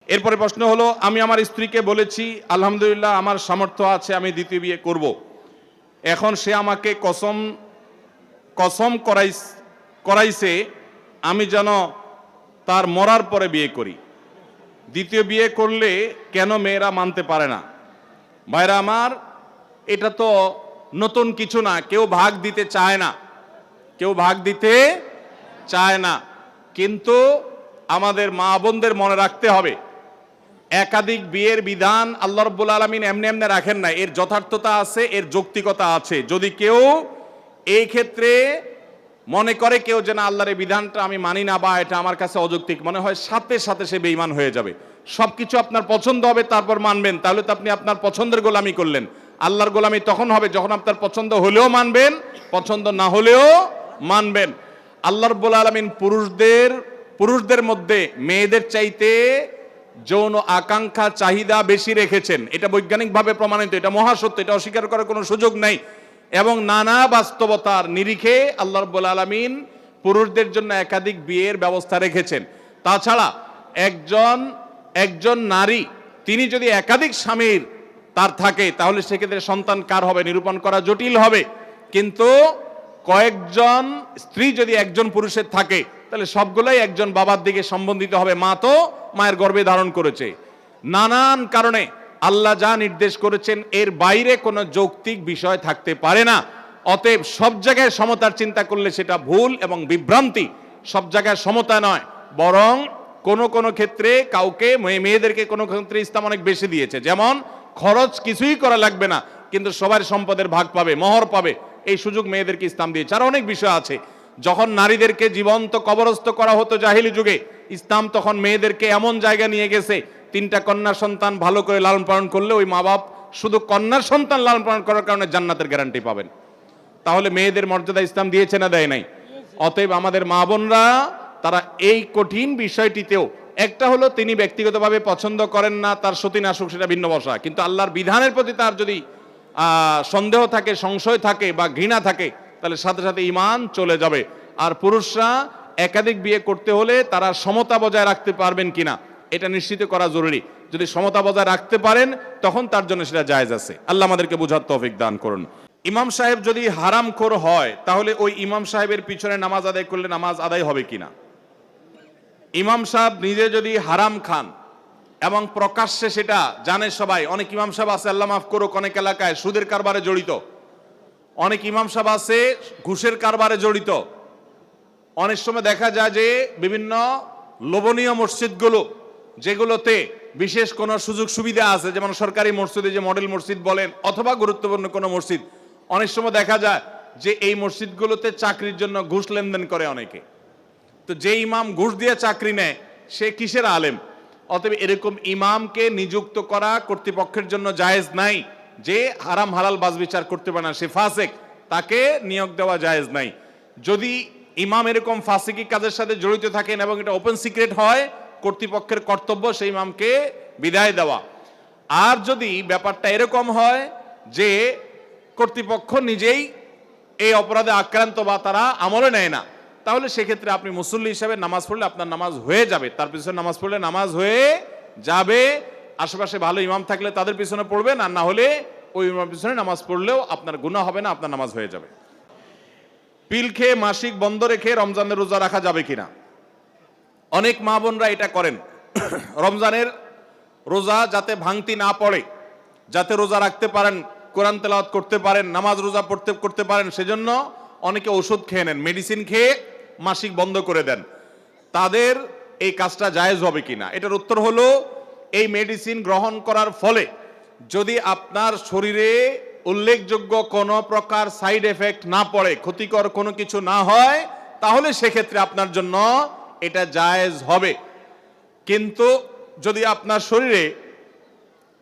এরপরে প্রশ্ন হলো, আমি আমার স্ত্রীকে বলেছি আলহামদুলিল্লাহ আমার সামর্থ্য আছে, আমি দ্বিতীয় বিয়ে করব। এখন সে আমাকে কসম করাইছে আমি যেন তার মরার পরে বিয়ে করি। দ্বিতীয় বিয়ে করলে কেন মেয়েরা মানতে পারে না? ভাইরা আমার, এটা তো নতুন কিছু না। কেউ ভাগ দিতে চায় না, কেউ ভাগ দিতে চায় না। কিন্তু আমাদের মা বোনদের মনে রাখতে হবে, একাধিক বিয়ের বিধান আল্লাহ রাব্বুল আলামিন এমনি এমনি রাখেন না। এর যথার্থতা আছে, এর যৌক্তিকতা আছে। যদি কেউ এই ক্ষেত্রে মনে করে কেউ যে না আল্লাহর এই বিধানটা আমি মানি না বা এটা আমার কাছে অযৌক্তিক মনে হয়, সাথে সাথে সে বেঈমান হয়ে যাবে। সবকিছু আপনার পছন্দ হবে তারপর মানবেন, তাহলে তো আপনি আপনার পছন্দের গোলামি করলেন। আল্লাহর গোলামি তখন হবে যখন আপনার পছন্দ হলেও মানবেন, পছন্দ না হলেও মানবেন। আল্লাহ রাব্বুল আলামিন পুরুষদের মধ্যে মেয়েদের চাইতে যৌন আকাঙ্ক্ষা চাহিদা বেশি রেখেছেন। এটা বৈজ্ঞানিকভাবে প্রমাণিত, এটা মহাসত্য, এটা অস্বীকার করার কোনো সুযোগ নাই। এবং নানা বাস্তবতার নিরিখে আল্লাহ রাব্বুল আলামিন পুরুষদের জন্য একাধিক বিয়ের ব্যবস্থা রেখেছেন। তাছাড়া একজন নারী তিনি যদি একাধিক স্বামীর তার থাকে, তাহলে সেক্ষেত্রে সন্তান কার হবে নিরূপণ করা জটিল হবে। কিন্তু কয়েকজন স্ত্রী যদি একজন পুরুষের থাকে, তাহলে সবগুলাই একজন বাবার দিকে সম্বন্ধিত হবে। মা তো মায়ের গর্ভে ধারণ করেছে। নানান কারণে আল্লাহ যা নির্দেশ করেছেন এর বাইরে কোনো যৌক্তিক বিষয় থাকতে পারে না। অতএব সব জায়গায় সমতার চিন্তা করলে সেটা ভুল এবং বিভ্রান্তি। সব জায়গায় সমতা নয়, বরং কোন ক্ষেত্রে কাউকে মেয়েদেরকে কোনো ক্ষেত্রে ইসলাম অনেক বেশি দিয়েছে। যেমন খরচ কিছুই করা লাগবে না, কিন্তু সবার সম্পদের ভাগ পাবে, মোহর পাবে, এই সুযোগ মেয়েদেরকে ইসলাম দিয়েছে। আর অনেক বিষয় আছে। যখন নারীদেরকে জীবন্ত কবরস্থ করা হতো জাহিলি যুগে, ইসলাম তখন মেয়েদেরকে এমন জায়গা নিয়ে গেছে, 3টা কন্যা সন্তান ভালো করে লালন পালন করলে ওই মা বাপ শুধু কন্যার সন্তান লালন পালন করার কারণে জান্নাতের গ্যারান্টি পাবেন। তাহলে মেয়েদের মর্যাদা ইসলাম দিয়েছে না দেয় নাই? অতএব আমাদের মা বোনরা তারা এই কঠিন বিষয়টিতেও, একটা হলো তিনি ব্যক্তিগতভাবে পছন্দ করেন না, তার সতীন আসুক সেটা ভিন্ন বসা, কিন্তু আল্লাহর বিধানের প্রতি তার যদি সন্দেহ থাকে, সংশয় থাকে বা ঘৃণা থাকে, তাহলে সাথে সাথে ঈমান চলে যাবে। আর পুরুষরা একাধিক বিয়ে করতে হলে তারা সমতা বজায় রাখতে পারবেন কিনা এটা নিশ্চিত করা জরুরি। যদি সমতা বজায় রাখতে পারেন তখন তার জন্য সেটা জায়েজ আছে। আল্লাহ আমাদেরকে বোঝার তৌফিক দান করুন। ইমাম সাহেব যদি হারামখোর হয়, তাহলে ওই ইমাম সাহেবের পিছনে নামাজ আদায় করলে নামাজ আদায় হবে কিনা? ইমাম সাহেব নিজে যদি হারাম খান এবং প্রকাশ্যে সেটা জানে সবাই, অনেক ইমাম সাহেব আছে আল্লাহ মাফ করুক অনেক এলাকায় সুদের কারবারে জড়িত, অনেক ইমাম সাহেব আছে ঘুষের কারবারে জড়িত। অনেক সময় দেখা যায় যে বিভিন্ন লোভনীয় মসজিদগুলো যেগুলোতে বিশেষ কোনো সুযোগ সুবিধা আছে, যেমন সরকারি মসজিদে যে মডেল মসজিদ বলেন অথবা গুরুত্বপূর্ণ কোনো মসজিদ, অনেক সময় দেখা যায় যে এই মসজিদগুলোতে চাকরির জন্য ঘুষ লেনদেন করে অনেকে। তো যে ইমাম ঘুষ দিয়ে চাকরি নেয় সে কিসের আলেম? অতএব এরকম ইমামকে নিযুক্ত করা কর্তৃপক্ষের জন্য জায়েজ নাই। যে হারাম হালাল বাজ বিচার করতে পারে না, সে ফাসিক, তাকে নিয়োগ দেওয়া জায়েজ নাই। যদি ইমাম এরকম ফাসিকি কাজের সাথে জড়িত থাকেন এবং এটা ওপেন সিক্রেট হয়, কর্তৃপক্ষের কর্তব্য সেই ইমামকে বিদায় দেওয়া। আর যদি ব্যাপারটা এরকম হয় যে কর্তৃপক্ষ নিজেই এই অপরাধে আক্রান্ত বা তারা আমলে নেয় না, তাহলে সেক্ষেত্রে আপনি মুসল্লি হিসেবে নামাজ পড়লে আপনার নামাজ হয়ে যাবে। তার পিছনে নামাজ পড়লে নামাজ হয়ে যাবে। আশেপাশে ভালো ইমাম থাকলে তাদের পিছনে পড়বেন, আর না হলে ওই ইমামের পিছনে নামাজ পড়লেও আপনার গুনাহ হবে না, আপনার নামাজ হয়ে যাবে। পিল খেয়ে মাসিক বন্ধ রেখে রমজানের রোজা রাখা যাবে কিনা? অনেক মা বোনরা এটা করেন। রমজানের রোজা যাতে ভাঙতি না পড়ে, যাতে রোজা রাখতে পারেন, কোরআন তেলাওয়াত করতে পারেন, নামাজ রোজা করতে পারেন, সেজন্য অনেকে ওষুধ খেয়ে নেন, মেডিসিন খেয়ে মাসিক বন্ধ করে দেন। তাদের এই কাজটা জায়েজ হবে কিনা? এটার উত্তর হলো, এই মেডিসিন গ্রহণ করার ফলে যদি আপনার শরীরে উল্লেখযোগ্য কোনো প্রকার সাইড এফেক্ট না পড়ে, ক্ষতিকর কোনো কিছু না হয়, তাহলে সেক্ষেত্রে আপনার জন্য এটা জায়েজ হবে। কিন্তু যদি আপনার শরীরে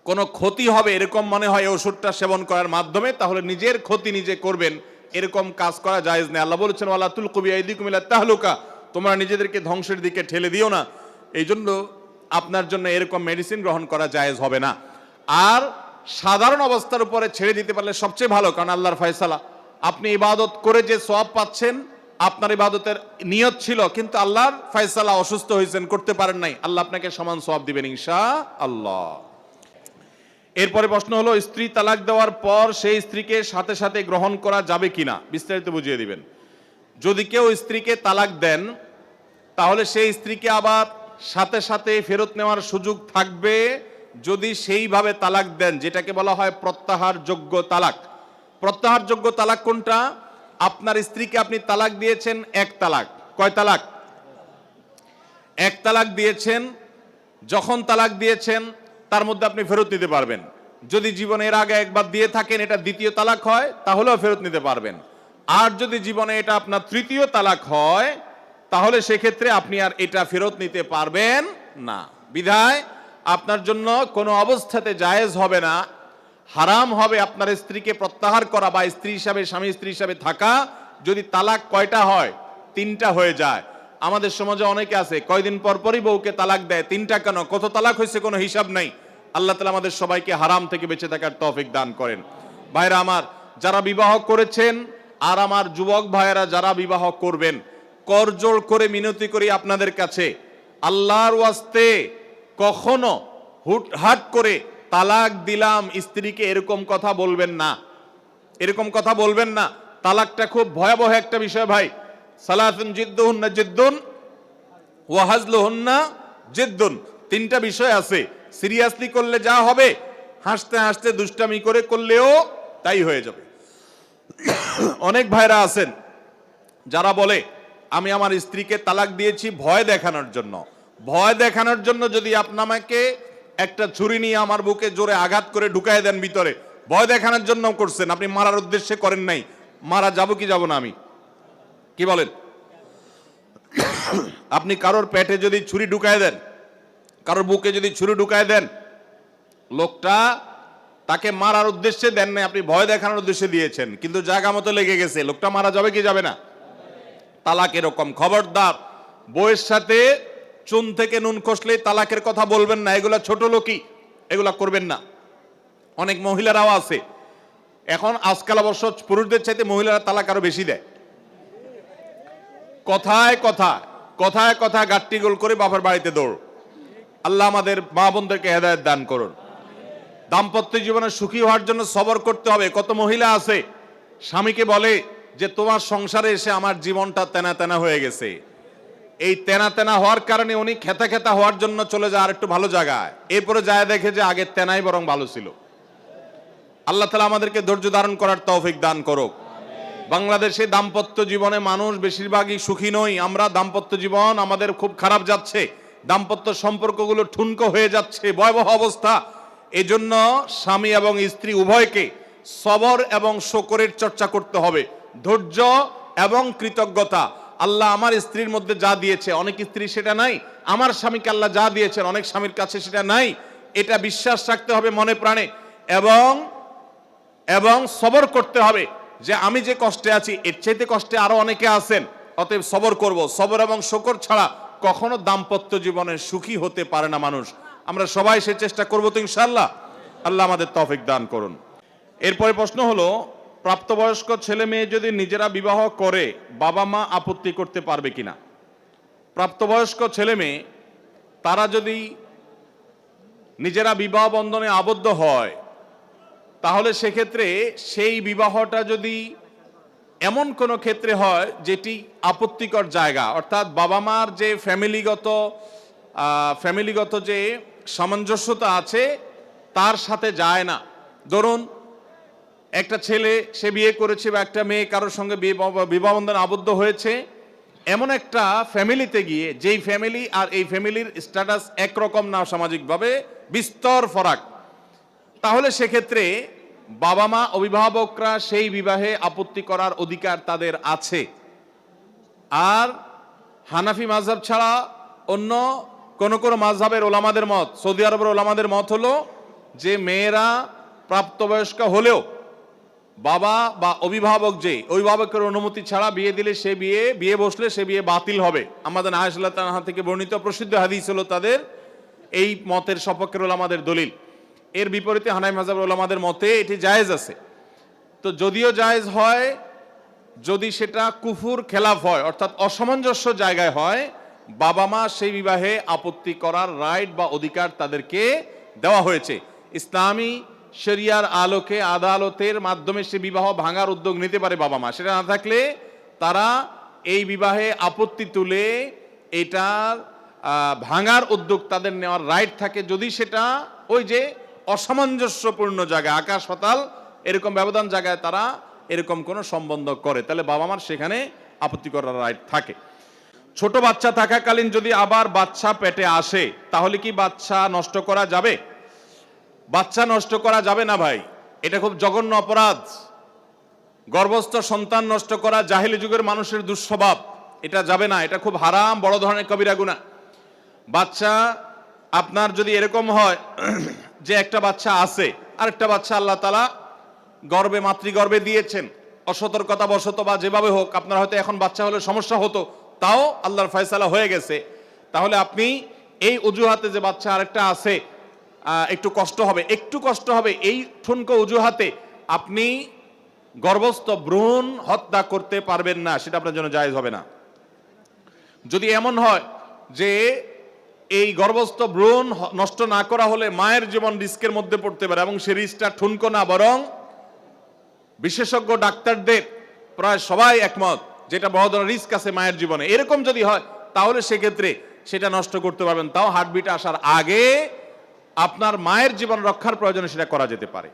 কোনো ক্ষতি হবে এরকম মনে হয় ওষুধটা সেবন করার মাধ্যমে, তাহলে নিজের ক্ষতি নিজে করবেন, এরকম কাজ করা জায়েজ নেই। আল্লাহ বলেছেন ওয়ালা তুলকু বিআইদিকুম ইলা তাহলুকা, তোমরা নিজেদেরকে ধ্বংসের দিকে ঠেলে দিও না। এই জন্য আপনার জন্য এরকম মেডিসিন গ্রহণ করা জায়েজ হবে না। আর সাধারণ অবস্থার উপরে ছেড়ে দিতে পারলে সবচেয়ে ভালো, কারণ আল্লাহর ফয়সালা। আপনি ইবাদত করে যে সওয়াব পাচ্ছেন, আপনার ইবাদতের নিয়ত ছিল, কিন্তু আল্লাহর ফয়সালা অসুস্থ হয়েছেন, করতে পারেন নাই, আল্লাহ আপনাকে সমান সওয়াব দিবেন ইনশাআল্লাহ। এরপরে প্রশ্ন হলো, স্ত্রী তালাক দেওয়ার পর সেই স্ত্রীকে সাথে সাথে গ্রহণ করা যাবে কিনা, বিস্তারিত বুঝিয়ে দিবেন। যদি কেউ স্ত্রীকে তালাক দেন, তাহলে সেই স্ত্রীকে আবার সাথে সাথে ফেরত নেওয়ার সুযোগ থাকবে যদি সেইভাবে তালাক দেন, যেটাকে বলা হয় প্রত্যাহারযোগ্য তালাক। প্রত্যাহারযোগ্য তালাক কোনটা? আপনার স্ত্রীকে আপনি তালাক দিয়েছেন এক তালাক। কয় তালাক? এক তালাক দিয়েছেন। যখন তালাক দিয়েছেন তার মধ্যে আপনি ফেরত নিতে পারবেন। যদি জীবনে এর আগে একবার দিয়ে থাকেন, এটা দ্বিতীয় তালাক হয়, তাহলেও ফেরত নিতে পারবেন। আর যদি জীবনে এটা আপনার তৃতীয় তালাক হয়, তাহলে সেক্ষেত্রে আপনি আর এটা ফেরত নিতে পারবেন না। বিধায় আপনার জন্য কোনো অবস্থাতে জায়েজ হবে না, হারাম হবে আপনার স্ত্রীকে প্রত্যাহার করা বা স্ত্রী হিসাবে, স্বামী স্ত্রী হিসাবে থাকা, যদি তালাক কয়টা হয়? তিনটা হয়ে যায়। আমাদের সমাজে অনেকে আছে কয়দিন পর পরই বউকে তালাক দেয়। তিনটা কেন, কত তালাক হয়েছে কোনো হিসাব নাই। আল্লাহ তাআলা আমাদের সবাইকে হারাম থেকে বেঁচে থাকার তৌফিক দান করেন। ভাইরা আমার, যারা বিবাহ করেছেন আর আমার যুবক ভাইয়েরা যারা বিবাহ করবেন, করজোড় করে মিনতি করি আপনাদের কাছে, আল্লাহর ওয়াস্তে কখনো হুটহাট করে তালাক দিলাম স্ত্রীকে এরকম কথা বলবেন না। এরকম কথা বলবেন না। তালাকটা খুব ভয়াবহ একটা বিষয় ভাই। সালাতুন জিদ্দুহুন্না জিদ্দুন ওয়া হাজলুহুন্না জিদ্দুন, তিনটা বিষয় আছে। সিরিয়াসলি করলে যা হবে, হাসতে হাসতে দুষ্টামি করে করলেও তাই হয়ে যাবে। অনেক ভাইরা আছেন যারা বলে আমি আমার স্ত্রীকে তালাক দিয়েছি ভয় দেখানোর জন্য। ভয় দেখানোর জন্য যদি আপনাকে একটা ছুরি নিয়ে আমার বুকে জোরে আঘাত করে ঢুকায় দেন ভিতরে, ভয় দেখানোর জন্য করছেন, আপনি মারার উদ্দেশ্যে করেন নাই। মারা যাব কি যাব না আমি? কি বলেন? আপনি কারোর পেটে যদি ছুরি ঢুকায় দেন, কারোর বুকে যদি ছুরি ঢুকায় দেন, লোকটা তাকে মারার উদ্দেশ্যে দেন নাই, আপনি ভয় দেখানোর উদ্দেশ্যে দিয়েছেন, কিন্তু জায়গা মতো লেগে গেছে, লোকটা মারা যাবে কি যাবে না? তালাক এরকম। খবরদার, বউয়ের সাথে চুন থেকে নুন খসলেই তালাকের কথা বলবেন না। এগুলা ছোট লোকই, এগুলা করবেন না। অনেক মহিলারাও আছে এখন, আজকাল অবশ্য পুরুষদের চাইতে মহিলারা তালাক আরো বেশি দেয়। কথায় কথায় কথায় কথায় গাট্টি গোল করে বাপের বাড়িতে দৌড়। আল্লাহ আমাদের মা বোনদেরকে হেদায়েত দান করুন। দাম্পত্য জীবনে সুখী হওয়ার জন্য সবর করতে হবে। কত মহিলা আছে স্বামীকে বলে যে তোমার সংসারে এসে আমার জীবনটা তেনা তেনা হয়ে গেছে। এই তেনা তেনা হওয়ার কারণে উনি খেতা খেতা হওয়ার জন্য চলে যায় আর একটু ভালো জায়গায়, এরপরে যায় দেখে যে আগের তেনাই বরং ভালো ছিল। আল্লাহ তাআলা আমাদেরকে ধৈর্য ধারণ করার তৌফিক দান করুক। বাংলাদেশে দাম্পত্য জীবনে মানুষ বেশিরভাগই সুখী নই আমরা। দাম্পত্য জীবন আমাদের খুব খারাপ যাচ্ছে, দাম্পত্য সম্পর্কগুলো ঠুনকো হয়ে যাচ্ছে, ভয়াবহ অবস্থা। এজন্য স্বামী এবং স্ত্রী উভয়কে সবর এবং শকরের চর্চা করতে হবে, ধৈর্য এবং কৃতজ্ঞতা। আল্লাহ আমার স্ত্রীর মধ্যে যা দিয়েছে, অনেক স্ত্রী সেটা নাই। আমার স্বামীকে আল্লাহ যা দিয়েছেন অনেক স্বামীর কাছে সেটা নাই। এটা বিশ্বাস রাখতে হবে মনে প্রাণে, এবং সবর করতে হবে যে আমি যে কষ্টে আছি এর চাইতে কষ্টে আরো অনেকে আছেন, অতএব সবর করব। সবর এবং শকর ছাড়া কখনো দাম্পত্য জীবনে সুখী হতে পারে না মানুষ। আমরা সবাই সে চেষ্টা করব তো ইনশাআল্লাহ। আল্লাহ আমাদের তৌফিক দান করুন। এরপরে প্রশ্ন হলো, প্রাপ্তবয়স্ক ছেলে মেয়ে যদি নিজেরা বিবাহ করে বাবা মা আপত্তি করতে পারবে কিনা? প্রাপ্তবয়স্ক ছেলে মেয়ে তারা যদি নিজেরা বিবাহ বন্ধনে আবদ্ধ হয়, তাহলে সেক্ষেত্রে সেই বিবাহটা যদি এমন কোনো ক্ষেত্রে হয় যেটি আপত্তিকর জায়গা, অর্থাৎ বাবা মার যে ফ্যামিলিগত যে সামঞ্জস্যতা আছে তার সাথে যায় না। ধরুন একটা ছেলে সে বিয়ে করেছে বা একটা মেয়ে কারোর সঙ্গে বিবাহ বন্ধনে আবদ্ধ হয়েছে, এমন একটা ফ্যামিলিতে গিয়ে যেই ফ্যামিলি আর এই ফ্যামিলির স্ট্যাটাস একরকম না, সামাজিকভাবে বিস্তর ফরাক, তাহলে সেক্ষেত্রে বাবা মা অভিভাবকরা সেই বিবাহে আপত্তি করার অধিকার তাদের আছে। আর হানাফি মাযহাব ছাড়া অন্য কোন কোন মাযহাবের ওলামাদের মত, সৌদি আরবের ওলামাদের মত হলো যে মেয়েরা প্রাপ্তবয়স্ক হলেও বাবা বা অভিভাবক যে অভিভাবকের অনুমতি ছাড়া বিয়ে দিলে সে বিয়ে বসলে সে বিয়ে বাতিল হবে। আমাদের আয়েশা রাদিয়াল্লাহু আনহা থেকে বর্ণিত প্রসিদ্ধ হাদিস হলো তাদের এই মতের সপক্ষের ওলামাদের দলিল। এর বিপরীতে হানাফি মাযহাবের ওলামাদের মতে এটি জায়েজ আছে। তো যদিও জায়েজ হয়, যদি সেটা কুফুর খেলাফ হয়, অর্থাৎ অসামঞ্জস্য জায়গায় হয়, বাবা মা সেই বিবাহে আপত্তি করার রাইট বা অধিকার তাদেরকে দেওয়া হয়েছে। ইসলামী শরিয়ার আলোকে আদালতের মাধ্যমে সে বিবাহ ভাঙার উদ্যোগ নিতে পারে বাবা মা। সেটা না থাকলে তারা এই বিবাহে আপত্তি তুলে এটার ভাঙার উদ্যোগ তাদের নেওয়ার রাইট থাকে, যদি সেটা ওই যে অসামঞ্জস্যপূর্ণ জায়গায়, আকাশ পাতাল এরকম ব্যবধান জায়গায় তারা এরকম কোনো সম্বন্ধ করে, তাহলে বাবা মার সেখানে আপত্তি করার রাইট থাকে। ছোট বাচ্চা থাকাকালীন যদি আবার বাচ্চা পেটে আসে, তাহলে কি বাচ্চা নষ্ট করা যাবে? বাচ্চা নষ্ট করা যাবে না ভাই, এটা খুব জঘন্য অপরাধ। গর্ভস্থ সন্তান নষ্ট করা জাহেলি যুগের মানুষের দুঃস্বভাব, এটা যাবে না, এটা খুব হারাম, বড় ধরনের কবিরা গুনাহ। বাচ্চা আপনার যদি এরকম হয় যে একটা বাচ্চা আছে, আরেকটা বাচ্চা আল্লাহ তাআলা গর্ভে মাতৃগর্ভে দিয়েছেন, অসতর্কতা বশত বা যেভাবে হোক আপনার হয়তো এখন বাচ্চা হলে সমস্যা হতো, তাও আল্লাহর ফয়সালা হয়ে গেছে, তাহলে আপনি এই অজুহাতে যে বাচ্চা আরেকটা আছে একটু কষ্ট হবে এই ঠুনকো অজুহাতে আপনি গর্ভস্থ ভ্রূণ হত্যা করতে পারবেন না, সেটা আপনার জন্য জায়েজ হবে না। যদি এমন হয় যে এই গর্ভস্থ ভ্রূণ নষ্ট না করা হলে মায়ের জীবন রিস্কের মধ্যে পড়তে পারে, এবং সে রিস্কটা ঠুনকো না, বরং বিশেষজ্ঞ ডাক্তারদের প্রায় সবাই একমত যেটা বড় ধরনের রিস্ক আছে মায়ের জীবনে, এরকম যদি হয় তাহলে সেক্ষেত্রে সেটা নষ্ট করতে পারবেন, তাও হার্টবিট আসার আগে আপনার মায়ের জীবন রক্ষার প্রয়োজনে সেটা করা যেতে পারে।